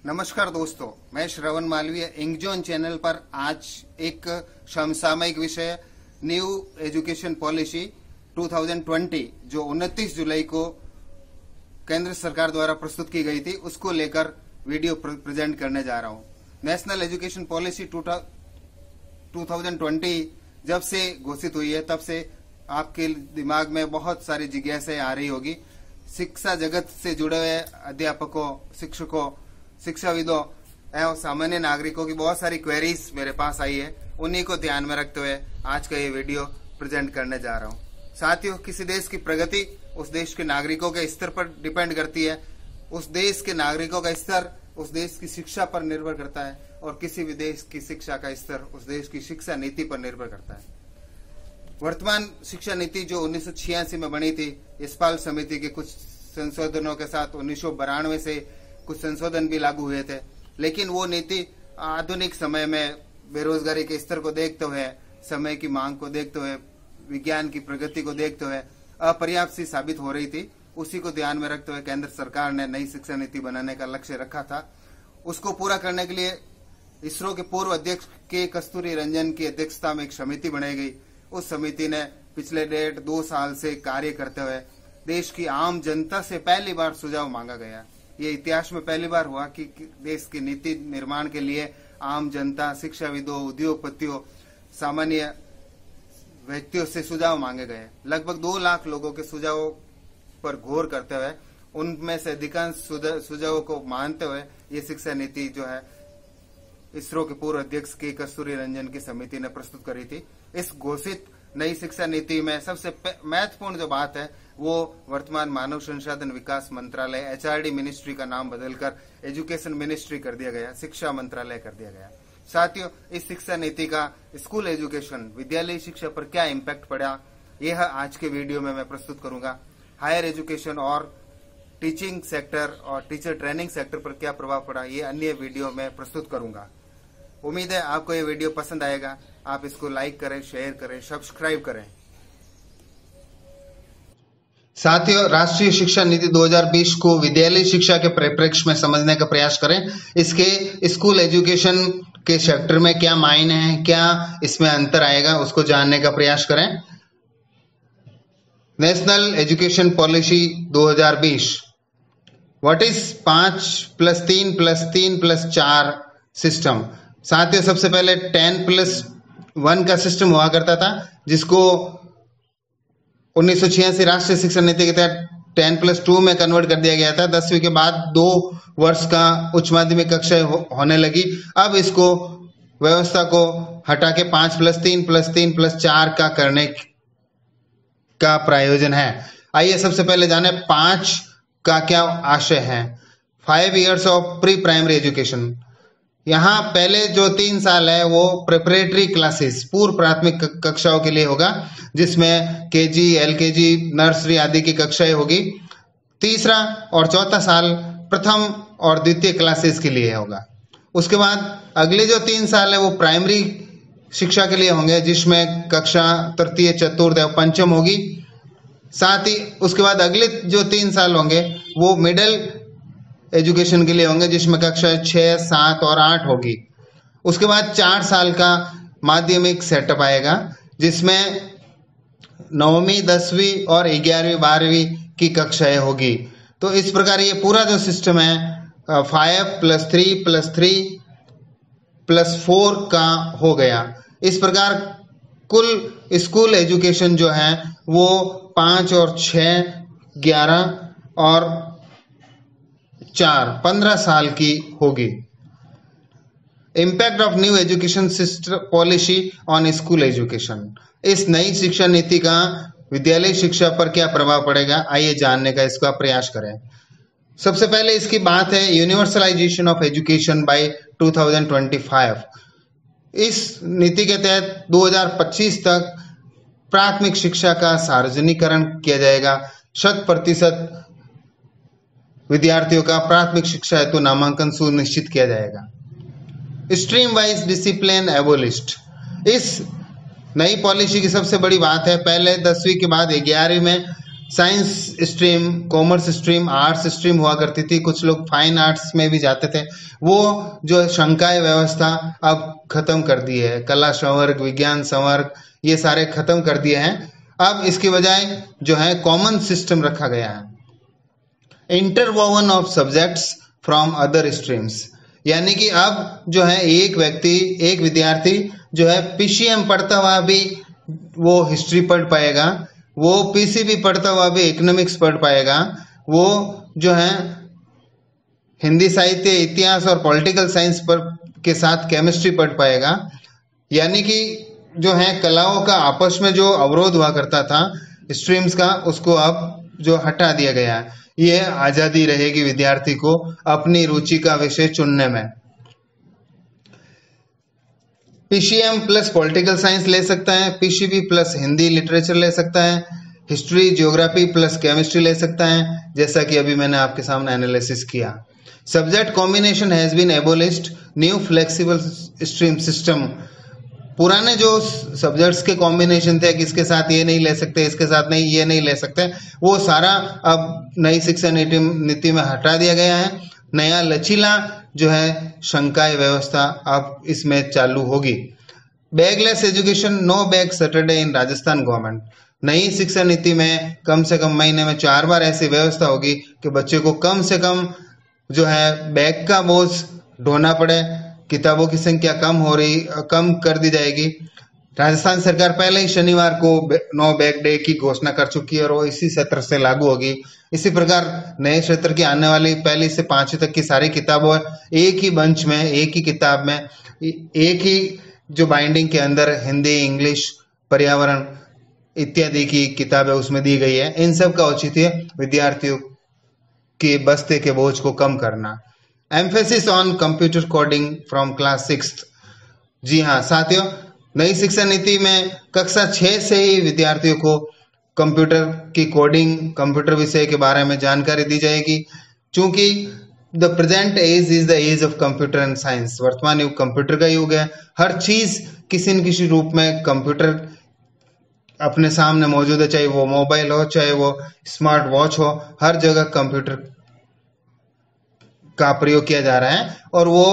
नमस्कार दोस्तों, मैं श्रवण मालवीय इंगजोन चैनल पर आज एक समसामयिक विषय न्यू एजुकेशन पॉलिसी 2020 जो 29 जुलाई को केंद्र सरकार द्वारा प्रस्तुत की गई थी उसको लेकर वीडियो प्रेजेंट करने जा रहा हूं। नेशनल एजुकेशन पॉलिसी 2020 जब से घोषित हुई है तब से आपके दिमाग में बहुत सारी जिज्ञासाएं आ रही होगी। शिक्षा जगत से जुड़े हुए अध्यापकों, शिक्षकों, शिक्षाविदों एवं सामान्य नागरिकों की बहुत सारी क्वेरीज मेरे पास आई है। उन्हीं को ध्यान में रखते हुए आज का ये वीडियो प्रेजेंट करने जा रहा हूँ। साथियों, किसी देश की प्रगति उस देश के नागरिकों के स्तर पर डिपेंड करती है। उस देश के नागरिकों का स्तर उस देश की शिक्षा पर निर्भर करता है और किसी भी देश की शिक्षा का स्तर उस देश की शिक्षा नीति पर निर्भर करता है। वर्तमान शिक्षा नीति जो 1986 में बनी थी, यशपाल समिति के कुछ संशोधनों के साथ 1992 से कुछ संशोधन भी लागू हुए थे, लेकिन वो नीति आधुनिक समय में बेरोजगारी के स्तर को देखते हुए, समय की मांग को देखते हुए, विज्ञान की प्रगति को देखते हुए अपर्याप्त सी साबित हो रही थी। उसी को ध्यान में रखते हुए केंद्र सरकार ने नई शिक्षा नीति बनाने का लक्ष्य रखा था। उसको पूरा करने के लिए इसरो के पूर्व अध्यक्ष के कस्तूरी रंजन की अध्यक्षता में एक समिति बनाई गई। उस समिति ने पिछले 1.5-2 साल से कार्य करते हुए देश की आम जनता से पहली बार सुझाव मांगा गया। ये इतिहास में पहली बार हुआ कि देश की नीति निर्माण के लिए आम जनता, शिक्षाविदों, उद्योगपतियों, सामान्य व्यक्तियों से सुझाव मांगे गए। लगभग 2 लाख लोगों के सुझावों पर गौर करते हुए उनमें से अधिकांश सुझावों को मानते हुए ये शिक्षा नीति जो है इसरो के पूर्व अध्यक्ष के कस्तूरी रंजन की समिति ने प्रस्तुत करी थी। इस घोषित नई शिक्षा नीति में सबसे महत्वपूर्ण जो बात है वो वर्तमान मानव संसाधन विकास मंत्रालय HRD मिनिस्ट्री का नाम बदलकर एजुकेशन मिनिस्ट्री कर दिया गया, शिक्षा मंत्रालय कर दिया गया। साथियों, इस शिक्षा नीति का स्कूल एजुकेशन, विद्यालय शिक्षा पर क्या इम्पैक्ट पड़ा, यह आज के वीडियो में मैं प्रस्तुत करूंगा। हायर एजुकेशन और टीचिंग सेक्टर और टीचर ट्रेनिंग सेक्टर पर क्या प्रभाव पड़ा, ये अन्य वीडियो में प्रस्तुत करूंगा। उम्मीद है आपको ये वीडियो पसंद आएगा। आप इसको लाइक करें, शेयर करें, सब्सक्राइब करें। साथियों, राष्ट्रीय शिक्षा नीति 2020 को विद्यालय शिक्षा के परिप्रेक्ष्य में समझने का प्रयास करें। इसके स्कूल एजुकेशन के सेक्टर में क्या मायने हैं, क्या इसमें अंतर आएगा, उसको जानने का प्रयास करें। National education policy 2020, what is 5+3+3+4 system. साथियों, सबसे पहले 10+1 का सिस्टम हुआ करता था, जिसको 1986 राष्ट्रीय शिक्षा नीति के तहत 10+2 में कन्वर्ट कर दिया गया था। 10वीं के बाद 2 वर्ष का उच्च माध्यमिक कक्षा होने लगी। अब इसको व्यवस्था को हटा के 5+3+3+4 का करने का प्रयोजन है। आइए सबसे पहले जाने 5 का क्या आशय है। 5 years of pre primary education. यहाँ पहले जो 3 साल है वो प्रिपरेटरी क्लासेस, पूर्व प्राथमिक कक्षाओं के लिए होगा, जिसमें KG, LKG, नर्सरी आदि की कक्षाएं होगी। तीसरा और चौथा साल प्रथम और द्वितीय क्लासेस के लिए होगा। उसके बाद अगले जो 3 साल है वो प्राइमरी शिक्षा के लिए होंगे, जिसमें कक्षा तृतीय, चतुर्थ एवं पंचम होगी। साथ ही उसके बाद अगले जो 3 साल होंगे वो मिडिल एजुकेशन के लिए होंगे, जिसमें कक्षा 6, 7 और 8 होगी। उसके बाद 4 साल का माध्यमिक सेटअप आएगा, जिसमें 9वीं, 10वीं और 11वीं, 12वीं की कक्षाएं होगी। तो इस प्रकार ये पूरा जो सिस्टम है 5+3+3+4 का हो गया। इस प्रकार कुल स्कूल एजुकेशन जो है वो 5 और 6, 11 और 4, 15 साल की होगी। Impact of new education system policy on school education. इस नई शिक्षा नीति का विद्यालय शिक्षा पर क्या प्रभाव पड़ेगा, आइए जानने का इसका प्रयास करें। सबसे पहले इसकी बात है यूनिवर्सलाइजेशन ऑफ एजुकेशन बाय 2025। इस नीति के तहत 2025 तक प्राथमिक शिक्षा का सार्वजनिकरण किया जाएगा। 100% विद्यार्थियों का प्राथमिक शिक्षा हेतु नामांकन सुनिश्चित किया जाएगा। Stream wise discipline एबोलिश्ड। इस नई पॉलिसी की सबसे बड़ी बात है, पहले 10वीं के बाद 11वीं में science stream, commerce stream, arts stream हुआ करती थी, कुछ लोग फाइन आर्ट्स में भी जाते थे। वो जो संकाय व्यवस्था अब खत्म कर दी है, कला संवर्ग, विज्ञान संवर्ग, ये सारे खत्म कर दिए हैं। अब इसकी बजाय जो है कॉमन सिस्टम रखा गया है, interwoven of subjects from other streams. यानी कि अब जो है एक व्यक्ति, एक विद्यार्थी जो है पीसीएम पढ़ता हुआ भी वो हिस्ट्री पढ़ पाएगा, वो पीसीबी पढ़ता हुआ भी इकोनॉमिक्स पढ़ पाएगा, वो जो है हिंदी साहित्य, इतिहास और पॉलिटिकल साइंस पर के साथ केमिस्ट्री पढ़ पाएगा। यानी कि जो है कलाओं का आपस में जो अवरोध हुआ करता था स्ट्रीम्स का, उसको अब जो हटा दिया गया है। ये आजादी रहेगी विद्यार्थी को अपनी रुचि का विषय चुनने में। पीसीएम प्लस पॉलिटिकल साइंस ले सकता है, पीसीबी प्लस हिंदी लिटरेचर ले सकता है, हिस्ट्री ज्योग्राफी प्लस केमिस्ट्री ले सकता है, जैसा कि अभी मैंने आपके सामने एनालिसिस किया। Subject combination has been abolished, new flexible stream system. पुराने जो सब्जेक्ट्स के कॉम्बिनेशन थे, किसके साथ ये नहीं ले सकते, इसके साथ नहीं, ये नहीं ले सकते, वो सारा अब नई शिक्षा नीति में हटा दिया गया है। नया लचीला जो है संकाय व्यवस्था अब इसमें चालू होगी। Bagless education, no bag Saturday in Rajasthan government. नई शिक्षा नीति में कम से कम महीने में 4 बार ऐसी व्यवस्था होगी कि बच्चे को कम से कम जो है बैग का बोझ ढोना पड़े, किताबों की संख्या कम कर दी जाएगी। राजस्थान सरकार पहले ही शनिवार को नो बैग डे की घोषणा कर चुकी है और वो इसी सत्र से लागू होगी। इसी प्रकार नए सत्र की आने वाली 1 से 5 तक की सारी किताबों एक ही बंच में, एक ही किताब में, एक ही जो बाइंडिंग के अंदर हिंदी, इंग्लिश, पर्यावरण इत्यादि की किताबें उसमें दी गई है। इन सब का औचित्य विद्यार्थियों के बस्ते के बोझ को कम करना। Emphasis on computer coding from class 6th। जी हाँ साथियों, नई शिक्षा नीति में कक्षा 6 से ही विद्यार्थियों को कंप्यूटर की कोडिंग, कंप्यूटर विषय के बारे में जानकारी दी जाएगी। चूंकि the present age is the age of computer and science. वर्तमान युग कंप्यूटर का युग है। हर चीज किसी न किसी रूप में कंप्यूटर अपने सामने मौजूद है, चाहे वो मोबाइल हो, चाहे वो स्मार्ट वॉच हो, हर जगह कंप्यूटर का प्रयोग किया जा रहा है और वो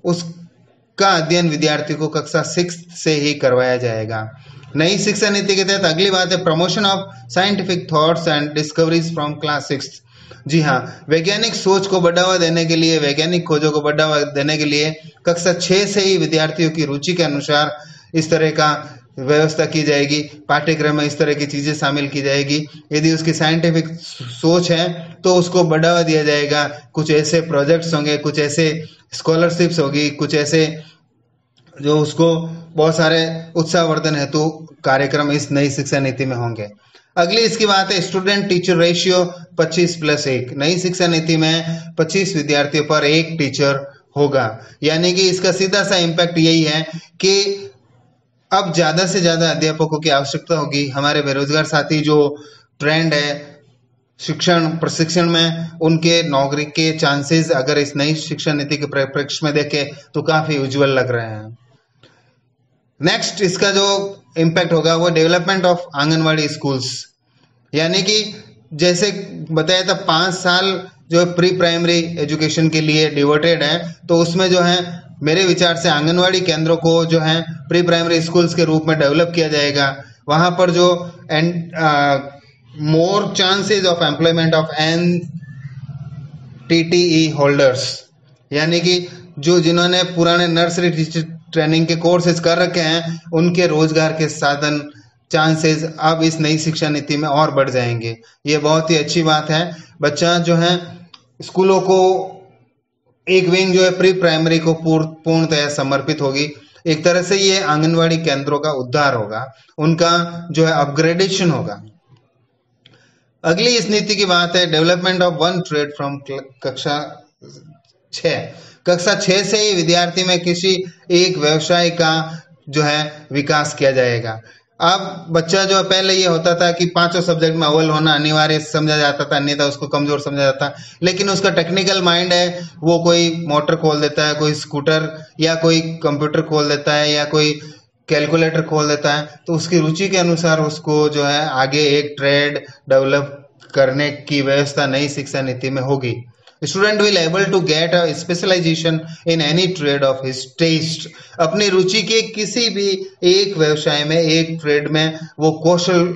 उसका अध्ययन विद्यार्थी को कक्षा 6 से ही करवाया जाएगा। नई शिक्षा नीति के तहत अगली बात है promotion of scientific thoughts and discoveries from class 6th। जी हाँ, वैज्ञानिक सोच को बढ़ावा देने के लिए, वैज्ञानिक खोजों को बढ़ावा देने के लिए कक्षा 6 से ही विद्यार्थियों की रुचि के अनुसार इस तरह का व्यवस्था की जाएगी। पाठ्यक्रम में इस तरह की चीजें शामिल की जाएगी। यदि उसकी साइंटिफिक सोच है तो उसको बढ़ावा दिया जाएगा। कुछ ऐसे प्रोजेक्ट्स होंगे, कुछ ऐसे स्कॉलरशिप्स होगी, कुछ ऐसे जो उसको बहुत सारे उत्साहवर्धन हेतु कार्यक्रम इस नई शिक्षा नीति में होंगे। अगली इसकी बात है स्टूडेंट टीचर रेशियो 25+1। नई शिक्षा नीति में 25 विद्यार्थियों पर 1 टीचर होगा। यानी कि इसका सीधा सा इम्पैक्ट यही है कि अब ज्यादा से ज्यादा अध्यापकों की आवश्यकता होगी। हमारे बेरोजगार साथी जो ट्रेंड है शिक्षण प्रशिक्षण में, उनके नौकरी के चांसेस अगर इस नई शिक्षा नीति के परिप्रेक्ष्य में देखें तो काफी उज्जवल लग रहे हैं। नेक्स्ट इसका जो इम्पैक्ट होगा वो डेवलपमेंट ऑफ आंगनवाड़ी स्कूल्स। यानी कि जैसे बताया था 5 साल जो प्री प्राइमरी एजुकेशन के लिए डिवोटेड है, तो उसमें जो है मेरे विचार से आंगनवाड़ी केंद्रों को जो है प्री प्राइमरी स्कूल्स के रूप में डेवलप किया जाएगा। वहां पर जो more chances of employment of NTTE holders, यानी कि जो जिन्होंने पुराने नर्सरी टीचर ट्रेनिंग के कोर्सेज कर रखे हैं, उनके रोजगार के साधन चांसेस अब इस नई शिक्षा नीति में और बढ़ जाएंगे। ये बहुत ही अच्छी बात है। बच्चा जो है स्कूलों को एक विंग जो है प्री प्राइमरी को पूर्णतया समर्पित होगी। एक तरह से ये आंगनवाड़ी केंद्रों का उद्धार होगा, उनका जो है अपग्रेडेशन होगा। अगली इस नीति की बात है डेवलपमेंट ऑफ 1 ट्रेड फ्रॉम कक्षा 6। कक्षा 6 से ही विद्यार्थी में किसी एक व्यवसाय का जो है विकास किया जाएगा। अब बच्चा जो पहले ये होता था कि 5 सब्जेक्ट में अव्वल होना अनिवार्य समझा जाता था, अन्यथा उसको कमजोर समझा जाता, लेकिन उसका टेक्निकल माइंड है, वो कोई मोटर खोल देता है, कोई स्कूटर या कोई कंप्यूटर खोल देता है या कोई कैलकुलेटर खोल देता है, तो उसकी रुचि के अनुसार उसको जो है आगे एक ट्रेड डेवलप करने की व्यवस्था नई शिक्षा नीति में होगी। Student will able to get a specialisation in any trade of his taste. अपनी रुचि के किसी भी एक व्यवसाय में, एक ट्रेड में वो कौशल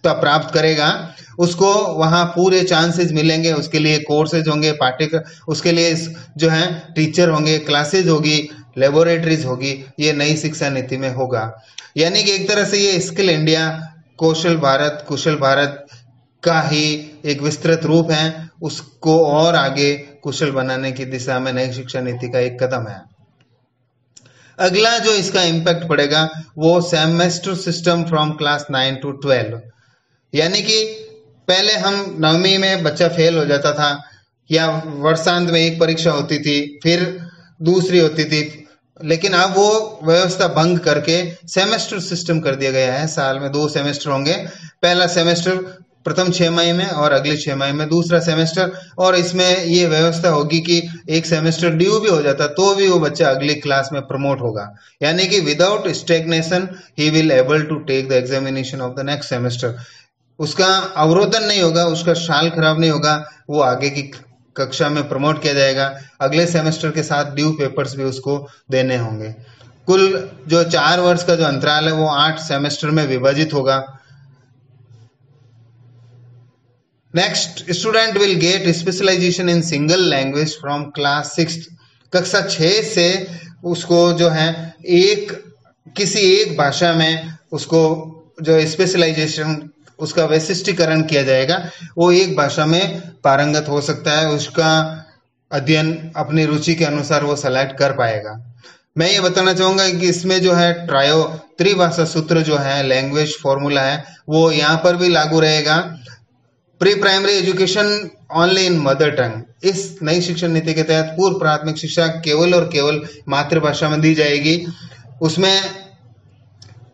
प्राप्त करेगा, उसको वहां पूरे चांसेस मिलेंगे, उसके लिए कोर्सेज होंगे, पाठ्यक्रम, उसके लिए जो है टीचर होंगे, क्लासेज होगी, लेबोरेटरीज होगी। ये नई शिक्षा नीति में होगा। यानी कि एक तरह से ये स्किल इंडिया, कौशल भारत, कुशल भारत का ही एक विस्तृत रूप है। उसको और आगे कुशल बनाने की दिशा में नई शिक्षा नीति का एक कदम है। अगला जो इसका इम्पैक्ट पड़ेगा वो semester system from class 9 to 12। यानी कि पहले हम 9वीं में बच्चा फेल हो जाता था, या वर्षांत में एक परीक्षा होती थी, फिर दूसरी होती थी, लेकिन अब वो व्यवस्था भंग करके सेमेस्टर सिस्टम कर दिया गया है। साल में 2 सेमेस्टर होंगे। पहला सेमेस्टर प्रथम 6 माह में और अगले 6 माह में दूसरा सेमेस्टर। और इसमें ये व्यवस्था होगी कि एक सेमेस्टर ड्यू भी हो जाता तो भी वो बच्चा अगली क्लास में प्रमोट होगा। यानी कि without stagnation he will able to take the examination of the next semester. उसका अवरोधन नहीं होगा, उसका साल खराब नहीं होगा, वो आगे की कक्षा में प्रमोट किया जाएगा। अगले सेमेस्टर के साथ ड्यू पेपर्स भी उसको देने होंगे। कुल जो 4 वर्ष का जो अंतराल है वो 8 सेमेस्टर में विभाजित होगा। Next, student will get specialisation in single language from class 6। कक्षा 6 से उसको जो है किसी एक भाषा में उसको जो स्पेशलाइजेशन, उसका वैशिष्टीकरण किया जाएगा। वो एक भाषा में पारंगत हो सकता है, उसका अध्ययन अपनी रुचि के अनुसार वो सेलेक्ट कर पाएगा। मैं ये बताना चाहूंगा कि इसमें जो है त्रिभाषा सूत्र जो है, लैंग्वेज फॉर्मूला है, वो यहाँ पर भी लागू रहेगा। Pre primary education only in mother tongue. इस नई शिक्षण नीति के तहत पूर्व प्राथमिक शिक्षा केवल और केवल मातृभाषा में दी जाएगी। उसमें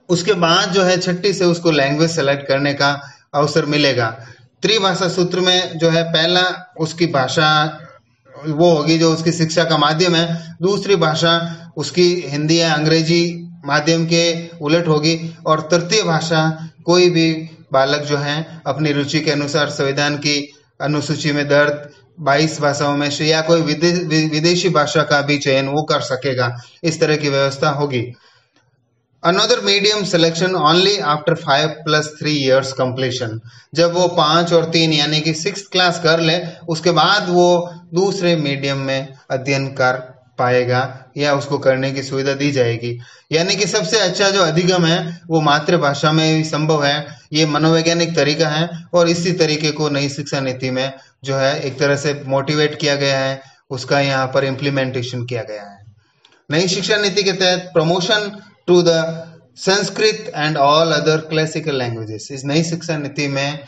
उसके बाद जो है 6ठी से उसको लैंग्वेज सेलेक्ट करने का अवसर मिलेगा। त्रिभाषा सूत्र में जो है पहला उसकी भाषा वो होगी जो उसकी शिक्षा का माध्यम है, दूसरी भाषा उसकी हिंदी या अंग्रेजी माध्यम के उलट होगी, और तृतीय भाषा कोई भी बालक जो है अपनी रुचि के अनुसार संविधान की अनुसूची में दर्ज 22 भाषाओं में से या कोई विदेशी भाषा का भी चयन वो कर सकेगा। इस तरह की व्यवस्था होगी। Another medium selection only after 5+3 years completion. जब वो 5 और 3 यानी कि 6th क्लास कर ले, उसके बाद वो दूसरे मीडियम में अध्ययन कर पाएगा या उसको करने की सुविधा दी जाएगी। यानी कि सबसे अच्छा जो अधिगम है वो मातृभाषा में भी संभव है। ये मनोवैज्ञानिक तरीका है और इसी तरीके को नई शिक्षा नीति में जो है एक तरह से मोटिवेट किया गया है, उसका यहाँ पर इम्प्लीमेंटेशन किया गया है। नई शिक्षा नीति के तहत promotion to the Sanskrit and all other classical languages. इस नई शिक्षा नीति में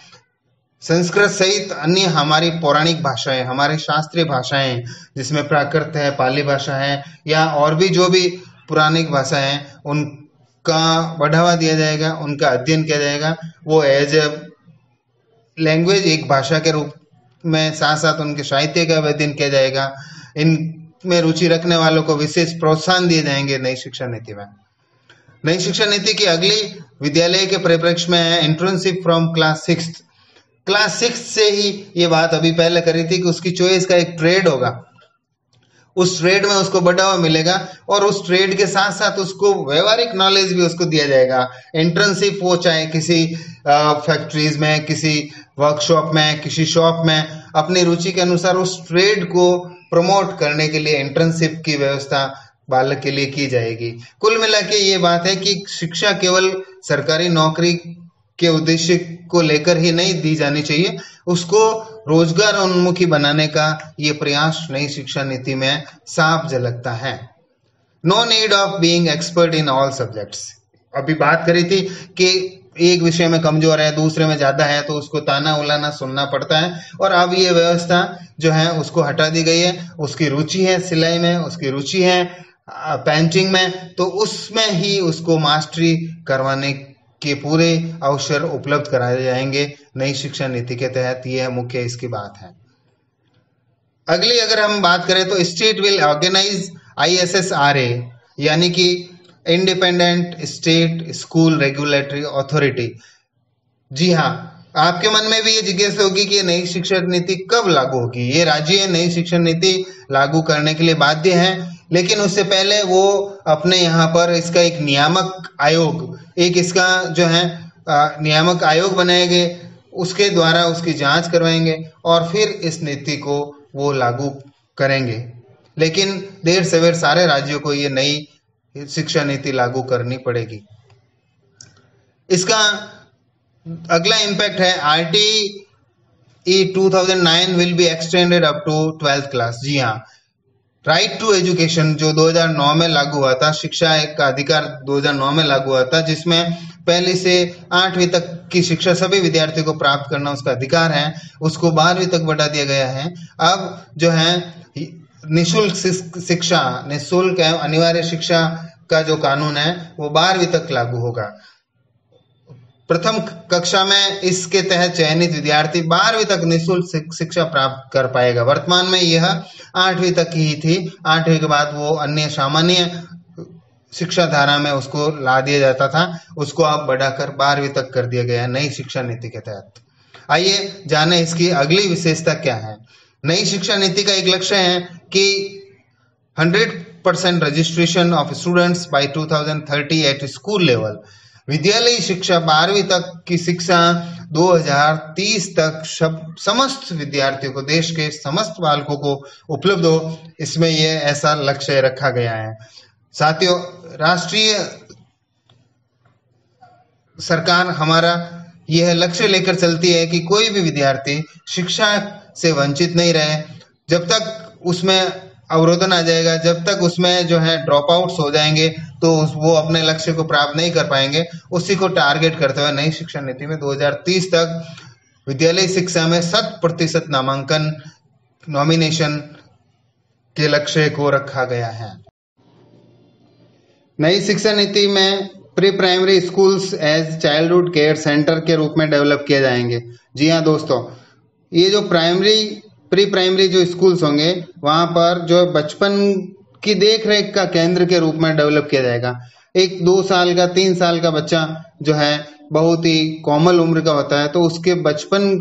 संस्कृत सहित अन्य हमारी पौराणिक भाषाएं, हमारी शास्त्रीय भाषाएं जिसमें प्राकृत है, पाली भाषा है या और भी जो भी पुराणिक भाषा है, उनका बढ़ावा दिया जाएगा, उनका अध्ययन किया जाएगा। वो एज ए लैंग्वेज, एक भाषा के रूप में, साथ साथ उनके साहित्य का अध्ययन किया जाएगा। इनमें रुचि रखने वालों को विशेष प्रोत्साहन दिए जाएंगे नई शिक्षा नीति में। नई शिक्षा नीति की अगली विद्यालय के परिप्रेक्ष्य में है इंटर्नशिप फ्रॉम क्लास 6। क्लास 6 से ही ये बात अभी पहले करी थी कि उसकी चॉइस का एक ट्रेड होगा, उस ट्रेड में उसको बढ़ावा मिलेगा और उस ट्रेड के साथ साथ उसको व्यवहारिक नॉलेज भी उसको दिया जाएगा। इंटर्नशिप वो चाहे किसी फैक्ट्रीज में, किसी वर्कशॉप में, किसी शॉप में, अपनी रुचि के अनुसार उस ट्रेड को प्रमोट करने के लिए इंटर्नशिप की व्यवस्था बालक के लिए की जाएगी। कुल मिला के ये बात है कि शिक्षा केवल सरकारी नौकरी के उद्देश्य को लेकर ही नहीं दी जानी चाहिए, उसको रोजगार उन्मुखी बनाने का ये प्रयास नई शिक्षा नीति में साफ झलकता है। No need of being expert in all subjects. अभी बात करी थी कि एक विषय में कमजोर है, दूसरे में ज्यादा है, तो उसको ताना उलाना सुनना पड़ता है। और अब ये व्यवस्था जो है उसको हटा दी गई है। उसकी रुचि है सिलाई में, उसकी रुचि है पेंटिंग में, तो उसमें ही उसको मास्टरी करवाने के पूरे अवसर उपलब्ध कराए जाएंगे नई शिक्षा नीति के तहत। यह मुख्य इसकी बात है। अगली अगर हम बात करें तो स्टेट विल ऑर्गेनाइज ISSRA यानी कि independent state school regulatory authority. जी हाँ, आपके मन में भी ये जिज्ञासा होगी कि ये नई शिक्षा नीति कब लागू होगी। ये राज्य नई शिक्षा नीति लागू करने के लिए बाध्य है, लेकिन उससे पहले वो अपने यहाँ पर इसका एक नियामक आयोग, एक इसका जो है नियामक आयोग बनाएंगे, उसके द्वारा उसकी जांच करवाएंगे और फिर इस नीति को वो लागू करेंगे। लेकिन देर सवेर सारे राज्यों को ये नई शिक्षा नीति लागू करनी पड़ेगी। इसका अगला इम्पैक्ट है RTE 2009 will be extended up to 12th class. जी हाँ, राइट टू एजुकेशन जो 2009 में लागू हुआ था, शिक्षा का अधिकार 2009 में लागू हुआ था, जिसमें पहली से 8वीं तक की शिक्षा सभी विद्यार्थियों को प्राप्त करना उसका अधिकार है, उसको 12वीं तक बढ़ा दिया गया है। अब जो है निःशुल्क शिक्षा, निःशुल्क एवं अनिवार्य शिक्षा का जो कानून है वो 12वीं तक लागू होगा। प्रथम कक्षा में इसके तहत चयनित विद्यार्थी 12वीं तक निःशुल्क शिक्षा प्राप्त कर पाएगा। वर्तमान में यह 8वीं तक ही थी, 8वीं के बाद वो अन्य सामान्य शिक्षा धारा में उसको ला दिया जाता था, उसको अब बढ़ाकर 12वीं तक कर दिया गया है नई शिक्षा नीति के तहत। आइए जाने इसकी अगली विशेषता क्या है। नई शिक्षा नीति का एक लक्ष्य है कि 100% registration of students by 2030 at school level. विद्यालयी शिक्षा 12वीं तक की शिक्षा 2030 तक समस्त विद्यार्थियों को, देश के समस्त बालकों को उपलब्ध हो, इसमें यह ऐसा लक्ष्य रखा गया है। साथियों, राष्ट्रीय सरकार हमारा यह लक्ष्य लेकर चलती है कि कोई भी विद्यार्थी शिक्षा से वंचित नहीं रहे। जब तक उसमें अवरोधन आ जाएगा, जब तक उसमें जो है ड्रॉप आउट्स हो जाएंगे, तो वो अपने लक्ष्य को प्राप्त नहीं कर पाएंगे। उसी को टारगेट करते हुए नई शिक्षा नीति में 2030 तक विद्यालय शिक्षा में 100% नामांकन, नॉमिनेशन के लक्ष्य को रखा गया है। नई शिक्षा नीति में pre primary schools as childhood care centre के रूप में डेवलप किए जाएंगे। जी हाँ दोस्तों, ये जो प्री प्राइमरी जो स्कूल्स होंगे, वहां पर जो बचपन की देख रेख का केंद्र के रूप में डेवलप किया जाएगा। एक 2 साल का 3 साल का बच्चा जो है बहुत ही कोमल उम्र का होता है, तो उसके बचपन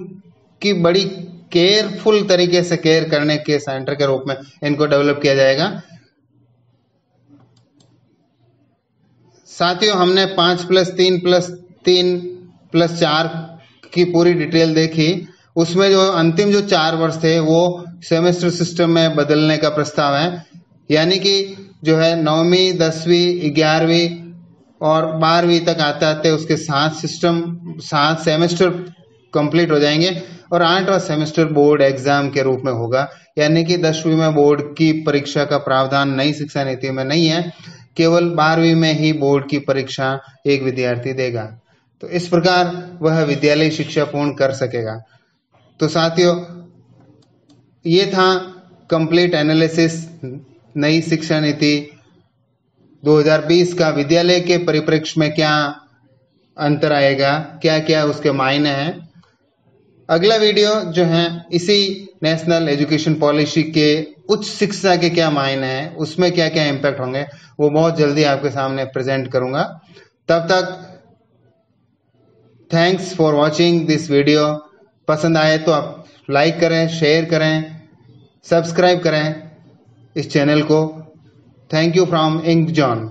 की बड़ी केयरफुल तरीके से केयर करने के सेंटर के रूप में इनको डेवलप किया जाएगा। साथियों, हमने 5+3+3+4 की पूरी डिटेल देखी। उसमें जो अंतिम जो 4 वर्ष थे वो सेमेस्टर सिस्टम में बदलने का प्रस्ताव है, यानी कि जो है 9वीं 10वीं 11वीं और 12वीं तक आते आते उसके 7 सेमेस्टर कंप्लीट हो जाएंगे और 8वां सेमेस्टर बोर्ड एग्जाम के रूप में होगा। यानी कि 10वीं में बोर्ड की परीक्षा का प्रावधान नई शिक्षा नीति में नहीं है, केवल 12वीं में ही बोर्ड की परीक्षा एक विद्यार्थी देगा। तो इस प्रकार वह विद्यालय शिक्षा पूर्ण कर सकेगा। तो साथियों, ये था कंप्लीट एनालिसिस नई शिक्षा नीति 2020 का। विद्यालय के परिप्रेक्ष्य में क्या अंतर आएगा, क्या क्या उसके मायने हैं। अगला वीडियो जो है इसी नेशनल एजुकेशन पॉलिसी के उच्च शिक्षा के क्या मायने हैं, उसमें क्या क्या इम्पैक्ट होंगे, वो बहुत जल्दी आपके सामने प्रेजेंट करूंगा। तब तक thanks for watching this video. पसंद आए तो आप लाइक करें, शेयर करें, सब्सक्राइब करें इस चैनल को। Thank you from ink John.